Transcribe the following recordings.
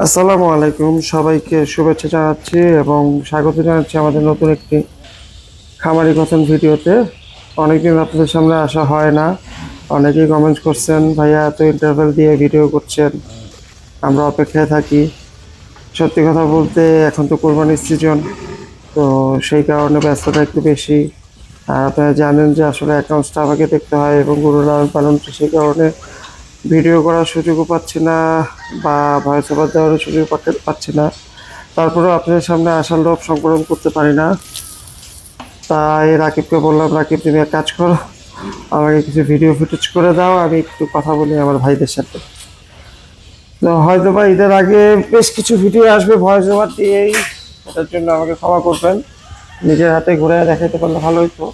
আসসালামু আলাইকুম, সবাইকে শুভেচ্ছা জানাচ্ছি এবং স্বাগত জানাচ্ছি আমাদের নতুন একটি খামারি কথন ভিডিওতে। অনেকদিন আপনাদের সামনে আসা হয় না। অনেকেই কমেন্ট করছেন, ভাইয়া এত ইন্টারভ্যাল দিয়ে ভিডিও করছেন, আমরা অপেক্ষায় থাকি। সত্যি কথা বলতে এখন তো কোরবানির সিজন, তো সেই কারণে ব্যস্ততা একটু বেশি। আর আপনারা জানেন যে আসলে অ্যাকাউন্টসটা আমাকে দেখতে হয় এবং গরু লালন পালন, সেই কারণে ভিডিও করার সুযোগও পাচ্ছি না বা ভয়েস ওভার দেওয়ারও সুযোগ পাচ্ছি না। তারপরেও আপনাদের সামনে আসার লোভ সংবরণ করতে পারি না। তাই রাকিবকে বললাম, রাকিব তুমি এক কাজ করো, আমাকে কিছু ভিডিও ফুটেজ করে দাও, আমি একটু কথা বলি আমার ভাইদের সাথে। তো হয়তো বা ঈদের আগে বেশ কিছু ভিডিও আসবে ভয়েস ওভার দিয়েই, এটার জন্য আমাকে ক্ষমা করবেন। নিজের হাতে ঘুরে দেখাইতে পারলে ভালো হতো।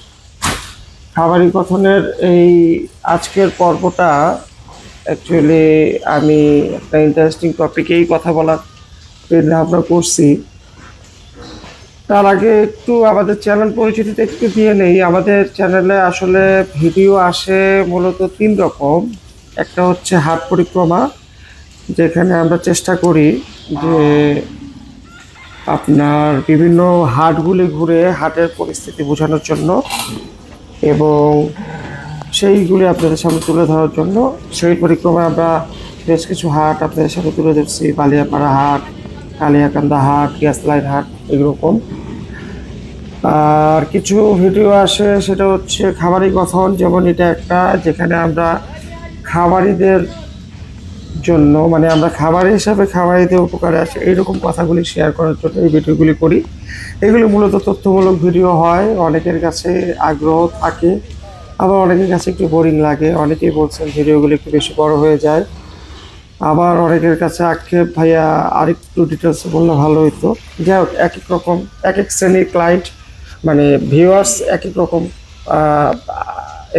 খাবারি কথনের এই আজকের পর্বটা অ্যাকচুয়ালি আমি একটা ইন্টারেস্টিং টপিকেই কথা বলার চিন্তা ভাবনা করছি। তার আগে একটু আমাদের চ্যানেল পরিচিতিতে একটু দিয়ে নেই। আমাদের চ্যানেলে আসলে ভিডিও আসে মূলত তিন রকম। একটা হচ্ছে হাট পরিক্রমা, যেখানে আমরা চেষ্টা করি যে আপনার বিভিন্ন হাটগুলি ঘুরে হাটের পরিস্থিতি বোঝানোর জন্য এবং সেইগুলি আপনাদের সামনে তুলে ধরার জন্য। সেই পরিক্রমায় আমরা বেশ কিছু হাট আপনাদের সামনে তুলে ধরছি: বালিয়াপাড়া হাট, কালিয়াকান্দা হাট, গ্যাস লাইন হাট, এরকম। আর কিছু ভিডিও আসে সেটা হচ্ছে খামারি কথন, যেমন এটা একটা, যেখানে আমরা খামারিদের জন্য, মানে আমরা খামারি হিসাবে খামারিদের উপকারে আসে এইরকম কথাগুলি শেয়ার করার জন্য এই ভিডিওগুলি করি। এগুলি মূলত তথ্যমূলক ভিডিও হয়। অনেকের কাছে আগ্রহ থাকে, আবার অনেকের কাছে একটু বোরিং লাগে। অনেকেই বলছেন ভিডিওগুলো একটু বেশি বড় হয়ে যায়। আবার অনেকের কাছে আক্ষেপ, ভাইয়া আরেকটু ডিটেলস বললে ভালো হতো। যাই হোক, এক এক রকম এক এক শ্রেণীর ক্লায়েন্ট, মানে ভিউয়ার্স এক এক রকম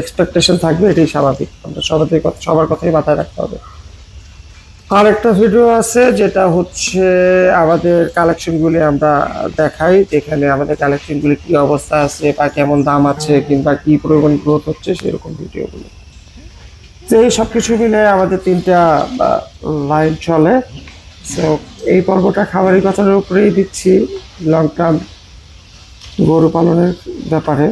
এক্সপেকটেশন থাকবে, এটাই স্বাভাবিক। আমরা সবার কথাই মাথায় রাখতে হবে। আর একটা ভিডিও আছে যেটা হচ্ছে আমাদের কালেকশনগুলি আমরা দেখাই, যেখানে আমাদের কালেকশনগুলি কি অবস্থা আছে বা কেমন দাম আছে কিংবা কি পরিমাণ গ্রোথ হচ্ছে, সেরকম ভিডিওগুলো। তো এই সব কিছু মিলে আমাদের তিনটা লাইন চলে। সো এই পর্বটা খামারি কথার উপরেই দিচ্ছি, লং টার্ম গরু পালনের ব্যাপারে।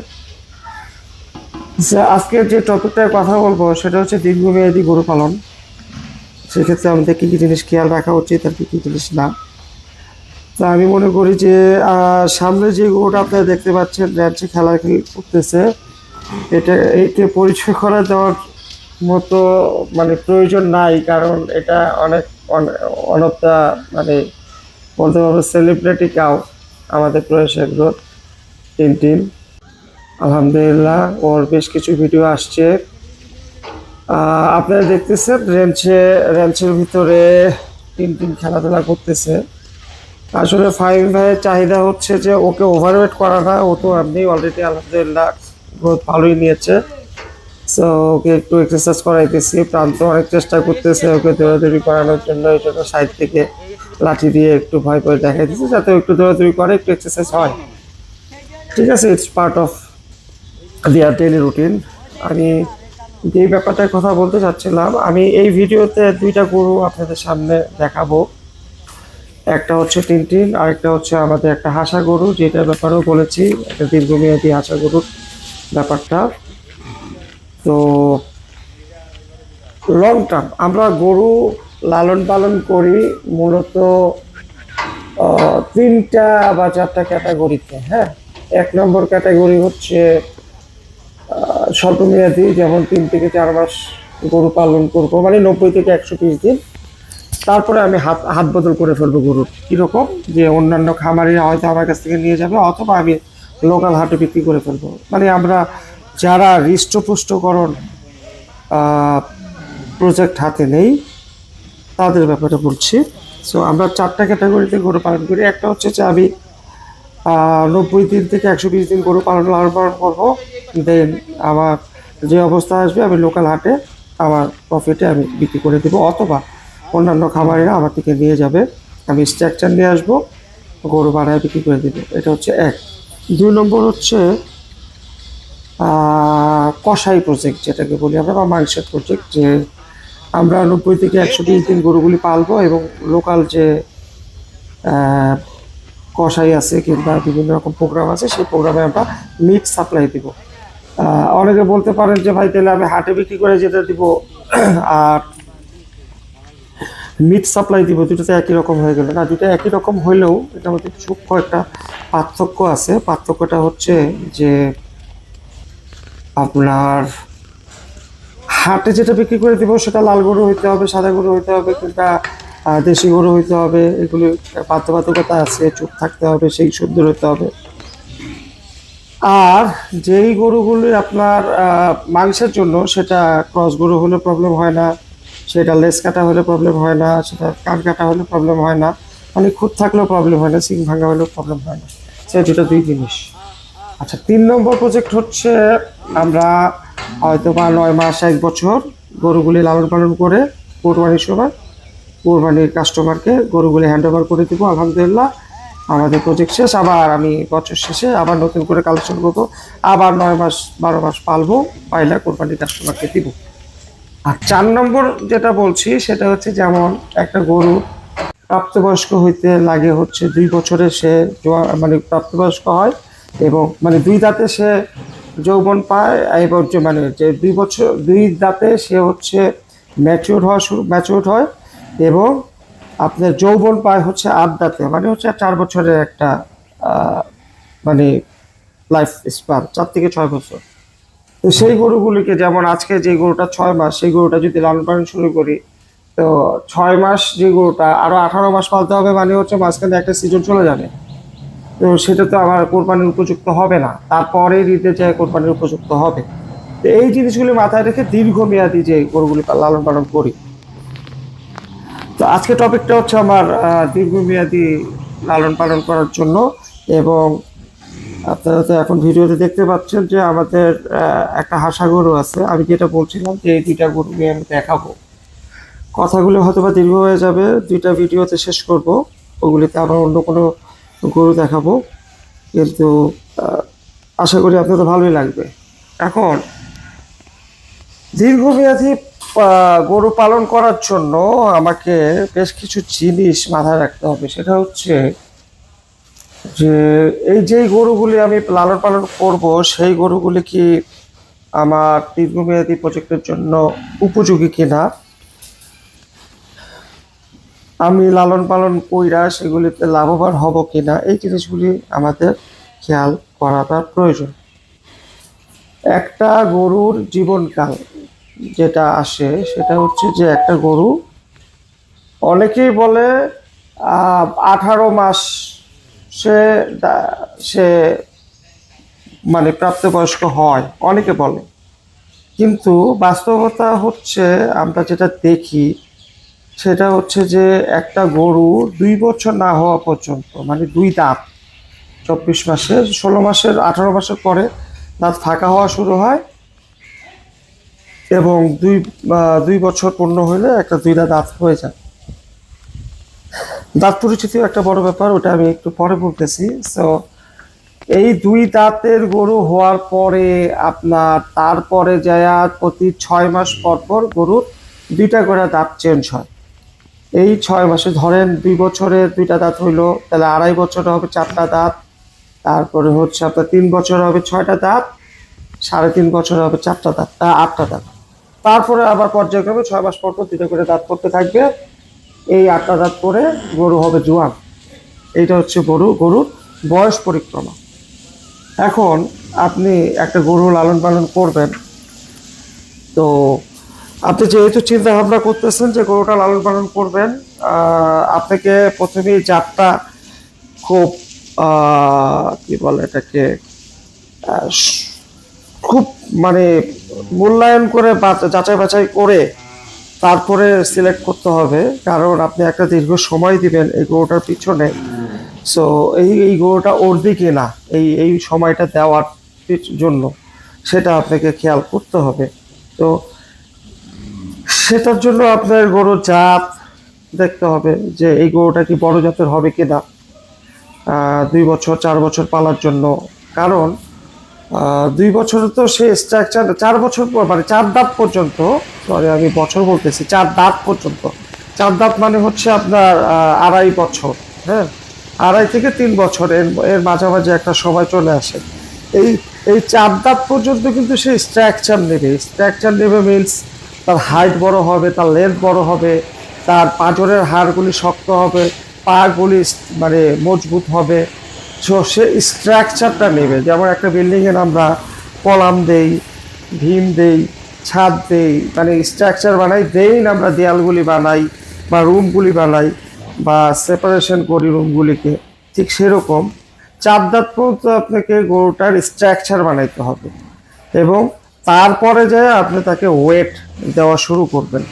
আজকের যে টপিকটার কথা বলবো সেটা হচ্ছে দীর্ঘমেয়াদী গরু পালন। সেক্ষেত্রে আমাদের কী কী জিনিস খেয়াল রাখা উচিত আর কী কী জিনিস না। তা আমি মনে করি যে সামনে যে গরুটা আপনারা দেখতে পাচ্ছেন র্যাঞ্চে খেলাখেলি করতেছে, একে পরিচয় করা দেওয়ার মতো মানে প্রয়োজন নাই, কারণ এটা অনেক অনেকটা মানে বলতে পারবো সেলিব্রিটি কাউ। আমাদের প্রয়াসের গ্রোথ টিন, আলহামদুলিল্লাহ ওর বেশ কিছু ভিডিও আসছে। আপনারা দেখতেছেন রেঞ্চের ভিতরে টিন খেলাধুলা করতেছে। আসলে ফাহিম ভাইয়ের চাহিদা হচ্ছে যে ওকে ওভারওয়েট করা না, ও তো এমনি অলরেডি আলহামদুলিল্লাহ গ্রোথ ভালোই নিয়েছে। সো ওকে একটু এক্সারসাইজ করাইতেছি। প্রান্ত অনেক চেষ্টা করতেছে ওকে দৌড়াদৌড়ি করানোর জন্য, এই জন্য সাইড থেকে লাঠি দিয়ে একটু ভয় করে দেখাইতেছে যাতে একটু দৌড়াদৌড়ি করে, একটু এক্সারসাইজ হয়। ঠিক আছে, it's part of their daily routine. আমি যেই ব্যাপারটার কথা বলতে চাচ্ছিলাম, আমি এই ভিডিওতে দুইটা গরু আপনাদের সামনে দেখাবো। একটা হচ্ছে টিনটিন, আরেকটা হচ্ছে আমাদের একটা হাসা গরু, যেটার ব্যাপারেও বলেছি, একটা দীর্ঘমেয়াদী হাসা গরুর ব্যাপারটা। তো লং টার্ম আমরা গরু লালন পালন করি মূলত তিনটা বা চারটা ক্যাটাগরিতে। হ্যাঁ, এক নম্বর ক্যাটাগরি হচ্ছে স্বল্পমেয়াদী, যেমন 3 থেকে 4 মাস গরু পালন করবো, মানে 90 থেকে 120 দিন। তারপরে আমি হাত বদল করে ফেলবো গরুর। কীরকম, যে অন্যান্য খামারিরা হয়তো আমার কাছ থেকে নিয়ে যাবে, অথবা আমি লোকাল হাটে বিক্রি করে ফেলবো। মানে আমরা যারা হৃষ্টপুষ্টকরণ প্রজেক্ট হাতে নেই তাদের ব্যাপারে বলছি। সো আমরা 4টা ক্যাটাগরিতে গরু পালন করি। একটা হচ্ছে যে আমি 90 দিন থেকে 120 দিন গরু লালন পালন করবো। দেন আমার যে অবস্থা আসবে আমি লোকাল হাটে আমার প্রফিটে আমি বিক্রি করে দেবো, অথবা অন্যান্য খামারিরা আমার থেকে নিয়ে যাবে, আমি স্ট্রাকচার নিয়ে আসবো, গরু বাড়ায় বিক্রি করে দেবো। এটা হচ্ছে এক। 2 নম্বর হচ্ছে কসাই প্রজেক্ট, যেটাকে বলি আমরা, বা মাংসের প্রজেক্ট, যে আমরা 90 থেকে 120 দিন গরুগুলি পালবো এবং লোকাল যে কসাই আছে কিংবা বিভিন্ন রকম প্রোগ্রাম আছে সেই প্রোগ্রামে আমরা মিট সাপ্লাই দিব। অনেকে বলতে পারেন যে ভাই তাহলে আমি হাটে বিক্রি করে যেটা দিব আর মিট সাপ্লাই দিব, দুটোতে একই রকম হয়ে গেল না। দুটো একই রকম হইলেও এটার মধ্যে সূক্ষ্ম একটা পার্থক্য আছে। পার্থক্যটা হচ্ছে যে আপনার হাটে যেটা বিক্রি করে দিব সেটা লাল গরু হইতে হবে, সাদা গরু হইতে হবে কিংবা দেশি গরু হইতে হবে, এগুলি বাধ্যবাধকতা আছে, চুপ থাকতে হবে, সেই সুন্দর হইতে হবে। আর যেই গরুগুলি আপনার মাংসের জন্য, সেটা ক্রস গরু হলে প্রবলেম হয় না, সেটা লেস কাটা হলে প্রবলেম হয় না, সেটা কান কাটা হলে প্রবলেম হয় না, মানে খুঁত থাকলেও প্রবলেম হয় না, সিং ভাঙা হলেও প্রবলেম হয় না। সে দুটো দুই জিনিস। আচ্ছা, 3 নম্বর প্রজেক্ট হচ্ছে আমরা হয়তো বা 9 মাস 1 বছর গরুগুলি লালন পালন করে কোরবানির সময় কোরবানির কাস্টমারকে গরুগুলি হ্যান্ড ওভার করে দিব। আলহামদুলিল্লাহ আমাদের প্রজেক্ট শেষ, আবার আমি বছর শেষে আবার নতুন করে কালেকশন করবো, আবার 9 মাস 12 মাস পালবো, পাইলা কোরবানির কাস্টমারকে দিব। আর 4 নম্বর যেটা বলছি সেটা হচ্ছে, যেমন একটা গরু প্রাপ্তবয়স্ক হইতে লাগে হচ্ছে 2 বছরে সে মানে প্রাপ্তবয়স্ক হয় এবং মানে 2 দাঁতে সে যৌবন পায়, এবং মানে যে 2 বছর 2 দাঁতে সে হচ্ছে ম্যাচিউর হয় এবং আপনার যৌবন পায় হচ্ছে 8 দাঁতে, মানে হচ্ছে 4 বছরের একটা মানে লাইফ স্পান, 4 থেকে 6 বছর। তো সেই গরুগুলিকে, যেমন আজকে যে গরুটা 6 মাস, সেই গরুটা যদি লালন পালন শুরু করি, তো 6 মাস যে গরুটা আরো 18 মাস পালতে হবে, মানে হচ্ছে মাঝখানে একটা সিজন চলে যাবে। তো সেটা তো আমার কোরবানির উপযুক্ত হবে না, তারপরে ঈদে যায় কোরবানির উপযুক্ত হবে। তো এই জিনিসগুলি মাথায় রেখে দীর্ঘমেয়াদী যে গরুগুলি লালন পালন করি। তো আজকে টপিকটা হচ্ছে আমার দীর্ঘমেয়াদী লালন পালন করার জন্য। এবং আপনারা তো এখন ভিডিওতে দেখতে পাচ্ছেন যে আমাদের একটা হাসা গরু আছে। আমি যেটা বলছিলাম যে এই 2টা গরু নিয়ে আমি দেখাবো, কথাগুলো হয়তো বা দীর্ঘ হয়ে যাবে, 2টা ভিডিওতে শেষ করব, ওগুলিতে আবার অন্য কোনো গরু দেখাবো, কিন্তু আশা করি আপনাদের ভালোই লাগবে। এখন দীর্ঘমেয়াদী গরু পালন করার জন্য আমাকে বেশ কিছু জিনিস মাথায় রাখতে হবে। সেটা হচ্ছে যে এই যেই গরুগুলি আমি লালন পালন করব, সেই গরুগুলি কি আমার দীর্ঘমেয়াদী প্রজেক্টের জন্য উপযোগী কিনা, আমি লালন পালন কইরা সেগুলিতে লাভবান হব কিনা, এই জিনিসগুলি আমাদের খেয়াল করাটা প্রয়োজন। একটা গরুর জীবনকাল যেটা আসে সেটা হচ্ছে যে একটা গরু, অনেকেই বলে 18 মাস সে সে মানে প্রাপ্তবয়স্ক হয়, অনেকে বলে, কিন্তু বাস্তবতা হচ্ছে আমরা যেটা দেখি সেটা হচ্ছে যে একটা গরু 2 বছর না হওয়া পর্যন্ত, মানে 2 দাঁত, 24 মাসের 16 মাসের 18 মাসের পরে দাঁত ফাঁকা হওয়া শুরু হয় এবং 2 বছর পূর্ণ হলে একটা 2টা দাঁত হয়ে যায়। দাঁত পরিচিতিও একটা বড় ব্যাপার, ওটা আমি একটু পরে বলতেছি। সো এই 2 দাঁতের গরু হওয়ার পরে আপনার তারপরে যায় প্রতি 6 মাস পর পর গরুর 2টা করে দাঁত চেঞ্জ হয়। এই 6 মাসে ধরেন 2 বছরে 2টা দাঁত হইলো, তাহলে 2.5 বছরে হবে 4টা দাঁত, তারপরে হচ্ছে আপনার 3 বছরে হবে 6টা দাঁত, 3.5 বছরে হবে 4টা দাঁত, 8টা দাঁত। তারপরে আবার পর্যায়ক্রমে 6 মাস পর পর 2টা করে দাঁত পড়তে থাকবে। এই 8টা দাঁত পরে গরু হবে জোয়ান। এইটা হচ্ছে গরুর বয়স পরিক্রমা। এখন আপনি একটা গরু লালন পালন করবেন, তো আপনি যেহেতু চিন্তা ভাবনা করতেছেন যে গরুটা লালন পালন করবেন, আপনাকে প্রথমেই জাতটা খুব কি বলে এটাকে, খুব মানে মূল্যায়ন করে যাচাই বাছাই করে তারপরে সিলেক্ট করতে হবে, কারণ আপনি একটা দীর্ঘ সময় দিবেন এই গরুটার পিছনে। সো এই গরুটা ওর দিকে না, এই সময়টা দেওয়ার জন্য সেটা আপনাকে খেয়াল করতে হবে। তো সেটার জন্য আপনার গরুর জাত দেখতে হবে যে এই গরুটা কি বড় জাতের হবে কিনা 2 বছর 4 বছর পালার জন্য। কারণ 2 বছর তো সেই স্ট্রাকচার, 4 বছর মানে 4 দাঁত পর্যন্ত, সরি আমি বছর বলতেছি, 4 দাঁত পর্যন্ত। 4 দাঁত মানে হচ্ছে আপনার 2.5 বছর, হ্যাঁ, 2.5 থেকে 3 বছর, এর মাঝামাঝি একটা সময় চলে আসে। এই এই 4 দাঁত পর্যন্ত কিন্তু সে স্ট্রাকচার নেবে মিনস তার হাইট বড় হবে, তার লেন্থ বড় হবে, তার পাঁজরের হাড়গুলি শক্ত হবে, পাগুলি মানে মজবুত হবে। সো সে স্ট্রাকচারটা নেবে। যেমন একটা বিল্ডিংয়ের আমরা কলাম দেই, ভীম দেই, ছাদ দেই, মানে স্ট্রাকচার বানাই, দেই না আমরা দেয়ালগুলি বানাই বা রুমগুলি বানাই বা সেপারেশন করি রুমগুলিকে, ঠিক সেরকম 4 দাঁত পর্যন্ত আপনাকে গরুটার স্ট্রাকচার বানাইতে হবে এবং তারপরে যায় আপনি তাকে ওয়েট দেওয়া শুরু করবেন।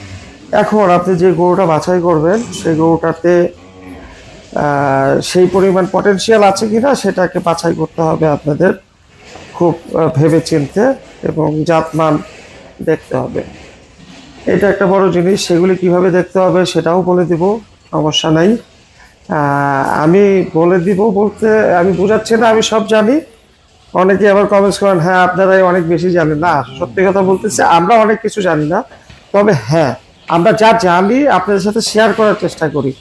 এখন আপনি যে গরুটা বাছাই করবেন সেই গরুটাতে সেই পরিমাণ পটেনশিয়াল আছে কিনা সেটাকে বাছাই করতে হবে আপনাদের খুব ভেবে চিনতে, এবং জাতমান দেখতে হবে। এটা একটা বড় জিনিস। সেগুলি কিভাবে দেখতে হবে সেটাও বলে দিব, সমস্যা নাই। আমি বলে দিব বলতে আমি বোঝাচ্ছি না আমি সব জানি। অনেকে আবার কমেন্টস করেন হ্যাঁ আপনারাই অনেক বেশি জানেন। না, সত্যি কথা বলতেছি, আমরা অনেক কিছু জানি না, তবে হ্যাঁ আমরা যা জানি আপনাদের সাথে শেয়ার করার চেষ্টা করি।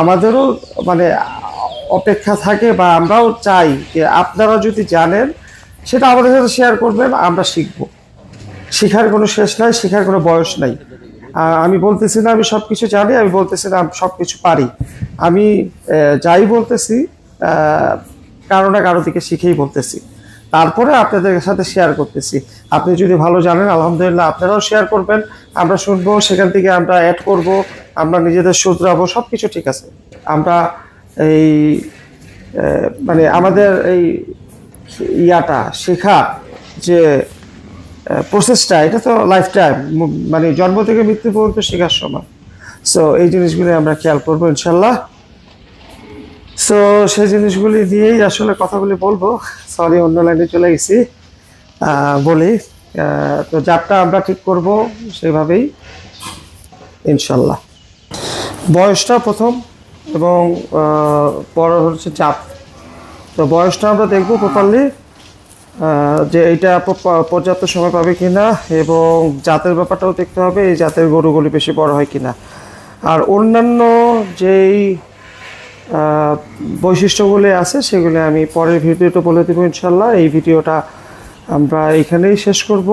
আমাদেরও মানে অপেক্ষা থাকে বা আমরাও চাই যে আপনারা যদি জানেন সেটা আমাদের সাথে শেয়ার করবেন, আমরা শিখব। শেখার কোনো শেষ নাই, শেখার কোনো বয়স নাই। আমি বলতেছি না আমি সব কিছু জানি, আমি বলতেছি না আমি সব কিছু পারি। আমি যাই বলতেছি কারো না কারো থেকে শিখেই বলতেছি, তারপরে আপনাদের সাথে শেয়ার করতেছি। আপনি যদি ভালো জানেন আলহামদুলিল্লাহ, আপনারাও শেয়ার করবেন, আমরা শুনবো, সেখান থেকে আমরা অ্যাড করব, আমরা নিজেদের শুধরাবো, সব কিছু ঠিক আছে। আমরা এই মানে আমাদের এই ইয়াটা শেখার যে প্রসেসটা, এটা তো লাইফ টাইম, মানে জন্ম থেকে মৃত্যু পর্যন্ত শেখার সময়। সো এই জিনিসগুলি আমরা খেয়াল করবো ইনশাল্লাহ। সো সেই জিনিসগুলি দিয়েই আসলে কথাগুলি বলবো। সরি, অন্য লাইনে চলে গেছি। বলি তো জাতটা আমরা ঠিক করব সেভাবেই ইনশাল্লাহ। বয়সটা প্রথম এবং পরে হচ্ছে জাত। তো বয়সটা আমরা দেখবো প্রপারলি যে এইটা পর্যাপ্ত সময় পাবে কিনা, এবং জাতের ব্যাপারটাও দেখতে হবে, এই জাতের গরুগুলি বেশি বড় হয় কিনা। আর অন্যান্য যেই বৈশিষ্ট্যগুলি আছে সেগুলি আমি পরের ভিডিওতে বলে দেবো ইনশাল্লাহ। এই ভিডিওটা আমরা এইখানেই শেষ করব,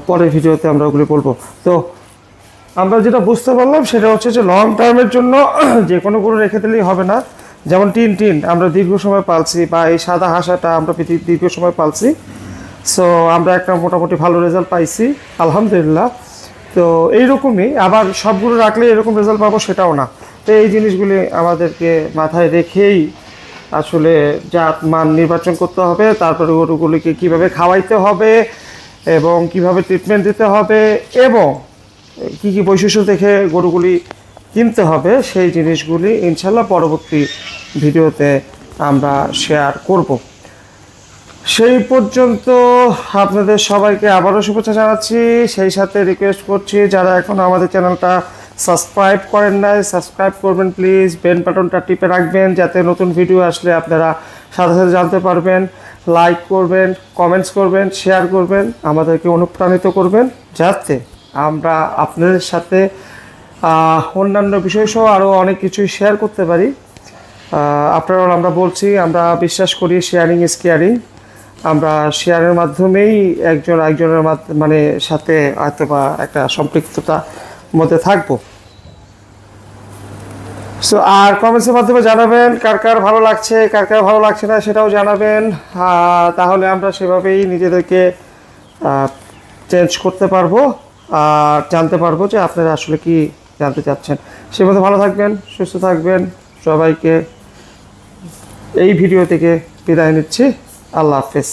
পরের ভিডিওতে আমরা ওগুলি বলবো। তো আমরা যেটা বুঝতে পারলাম সেটা হচ্ছে যে লং টাইমের জন্য যে কোনো গরু রেখে দিলেই হবে না। যেমন টিন আমরা দীর্ঘ সময় পালছি, বা এই সাদা হাঁসাটা আমরা দীর্ঘ সময় পালছি। সো আমরা একটা মোটামুটি ভালো রেজাল্ট পাইছি আলহামদুলিল্লাহ। তো এইরকমই আবার সবগুলো রাখলে এরকম রেজাল্ট পাবো সেটাও না। তো এই জিনিসগুলি আমাদেরকে মাথায় রেখেই আসলে জাত মান নির্বাচন করতে হবে। তারপরে গরুগুলিকে কীভাবে খাওয়াইতে হবে এবং কিভাবে ট্রিটমেন্ট দিতে হবে এবং কি কি বৈশিষ্ট্য দেখে গরুগুলি কিনতে হবে সেই জিনিসগুলি ইনশাল্লাহ পরবর্তী ভিডিওতে আমরা শেয়ার করব। সেই পর্যন্ত আপনাদের সবাইকে আবারও শুভেচ্ছা জানাচ্ছি। সেই সাথে রিকোয়েস্ট করছি যারা এখন আমাদের চ্যানেলটা সাবস্ক্রাইব করেন নাই, সাবস্ক্রাইব করবেন প্লিজ। বেল বাটনটা টিপে রাখবেন যাতে নতুন ভিডিও আসলে আপনারা সাথে সাথে জানতে পারবেন। লাইক করবেন, কমেন্টস করবেন, শেয়ার করবেন, আমাদেরকে অনুপ্রাণিত করবেন যাতে আমরা আপনাদের সাথে অন্যান্য বিষয়সহ আরও অনেক কিছুই শেয়ার করতে পারি। আপনারাও আমরা বলছি, আমরা বিশ্বাস করি শেয়ারিং ইজ কেয়ারিং। আমরা শেয়ারের মাধ্যমেই একজনের মানে সাথে হয়তো বা একটা সম্পৃক্ততা মধ্যে থাকবো। সো আর কমেন্টসের মাধ্যমে জানাবেন কার কার ভালো লাগছে, কার কার ভালো লাগছে না সেটাও জানাবেন। তাহলে আমরা সেভাবেই নিজেদেরকে চেঞ্জ করতে পারবো আর জানতে পারবো যে আপনারা আসলে কি জানতে চাচ্ছেন। সে মধ্যে ভালো থাকবেন, সুস্থ থাকবেন। সবাইকে এই ভিডিও থেকে বিদায় নিচ্ছি। আল্লাহ হাফেজ।